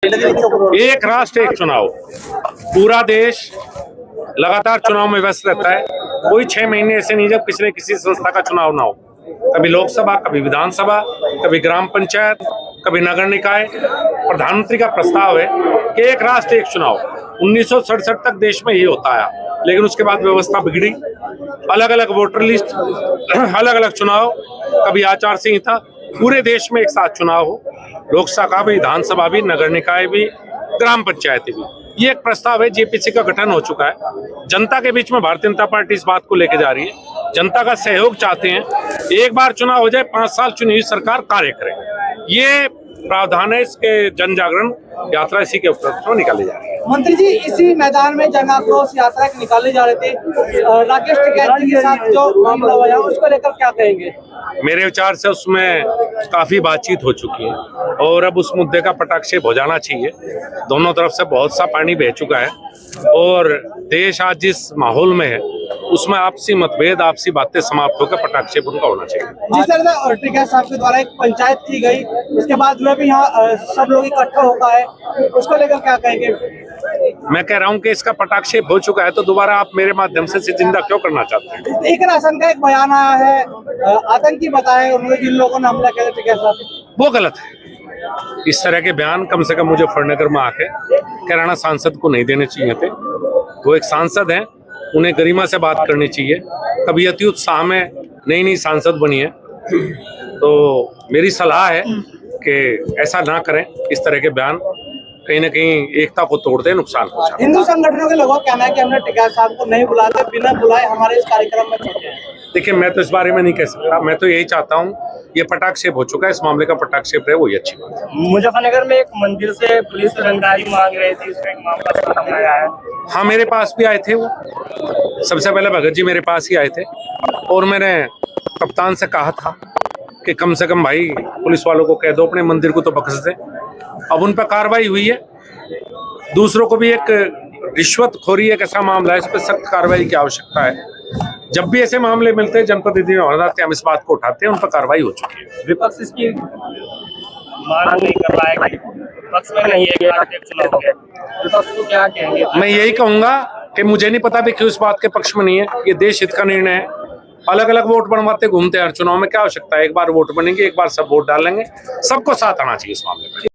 एक राष्ट्र एक चुनाव, पूरा देश लगातार चुनाव में व्यस्त रहता है। कोई 6 महीने ऐसे नहीं जब पिछले किसी संस्था का चुनाव ना हो। कभी लोकसभा, कभी विधानसभा, कभी ग्राम पंचायत, कभी नगर निकाय। प्रधानमंत्री का प्रस्ताव है कि एक राष्ट्र एक चुनाव। 1967 तक देश में ये होता आया, लेकिन उसके बाद व्यवस्था बिगड़ी। अलग अलग वोटर लिस्ट, अलग अलग चुनाव, कभी आचार संहिता। पूरे देश में एक साथ चुनाव हो, लोकसभा भी, विधानसभा भी, नगर निकाय भी, ग्राम पंचायत भी। ये एक प्रस्ताव है। जेपीसी का गठन हो चुका है। जनता के बीच में भारतीय जनता पार्टी इस बात को लेके जा रही है। जनता का सहयोग चाहते हैं। एक बार चुनाव हो जाए, 5 साल चुनी हुई सरकार कार्य करे। ये प्रावधान है। इसके जन जागरण यात्रा इसी के उपलक्ष्य में निकाली जा रही है। मंत्री जी, इसी मैदान में जन आक्रोश यात्रा निकाले जा रहे थे। राकेश टिकैत जी के साथ जो मामला हुआ उसको लेकर क्या कहेंगे? मेरे विचार से उसमें काफी बातचीत हो चुकी है और अब उस मुद्दे का पटाक्षेप हो जाना चाहिए। दोनों तरफ से बहुत सा पानी बह चुका है और देश आज जिस माहौल में है उसमें आपसी मतभेद, आपसी बातें समाप्त होकर पटाक्षेप उनका होना चाहिए। जी सर, टिकैत साहब के द्वारा एक पंचायत की गई, उसके बाद में भी यहाँ सब लोग इकट्ठा होता है, उसको लेकर क्या कहेंगे? मैं कह रहा हूँ कि इसका पटाक्षेप हो चुका है, तो दोबारा आप मेरे माध्यम से जिंदा क्यों करना चाहते हैं? एक राशन का एक बयान आया है, आतंकी बताए उन्होंने जिन लोगों ने हमला किया टिकैत साहब, वो गलत है। इस तरह के बयान कम से कम मुजफ्फरनगर में आके कैराना सांसद को नहीं देने चाहिए थे। वो एक सांसद हैं, उन्हें गरिमा से बात करनी चाहिए। कभी अति उत्साह में नई सांसद बनी है, तो मेरी सलाह है कि ऐसा ना करें। इस तरह के बयान कहीं ना कहीं एकता को तोड़ते, नुकसान पहुंचाते। हिंदू संगठनों के लोगों का कहना है कि हमने टिकैत साहब को नहीं बुलाते, बिना बुलाए हमारे इस कार्यक्रम में पहुंचे। देखिए, मैं तो इस बारे में नहीं कह सकता। मैं तो यही चाहता हूँ, ये पटाक्षेप हो चुका है, इस मामले का पटाक्षेप है, वही अच्छी बात है। मुजफ्फरनगर में एक मंदिर से पुलिस रंगदारी मांग रही थी, इसका एक मामला सामने आया है। हाँ, मेरे पास भी आए थे वो। सबसे पहले भगत जी मेरे पास ही आए थे और मैंने कप्तान से कहा था कि कम से कम भाई पुलिस वालों को कह दो अपने मंदिर को तो बख्श दे। अब उन पर कार्रवाई हुई है। दूसरों को भी एक रिश्वतखोरी एक ऐसा मामला है, इस पर सख्त कार्रवाई की आवश्यकता है। जब भी ऐसे मामले मिलते हैं जनप्रतिनिधियों हम इस बात को उठाते हैं, उन पर कार्रवाई हो चुकी है। विपक्ष इसकी मांग नहीं कर रहा है, विपक्ष में नहीं है कि चुनाव हो गया। विपक्ष को क्या कहेंगे? मैं यही कहूंगा कि मुझे नहीं पता भी क्यों इस बात के पक्ष में नहीं है। ये देश हित का निर्णय है। अलग अलग वोट बनवाते घूमते हैं हर चुनाव में, क्या आवश्यकता है? एक बार वोट बनेंगे, एक बार सब वोट डालेंगे। सबको साथ आना चाहिए इस मामले में।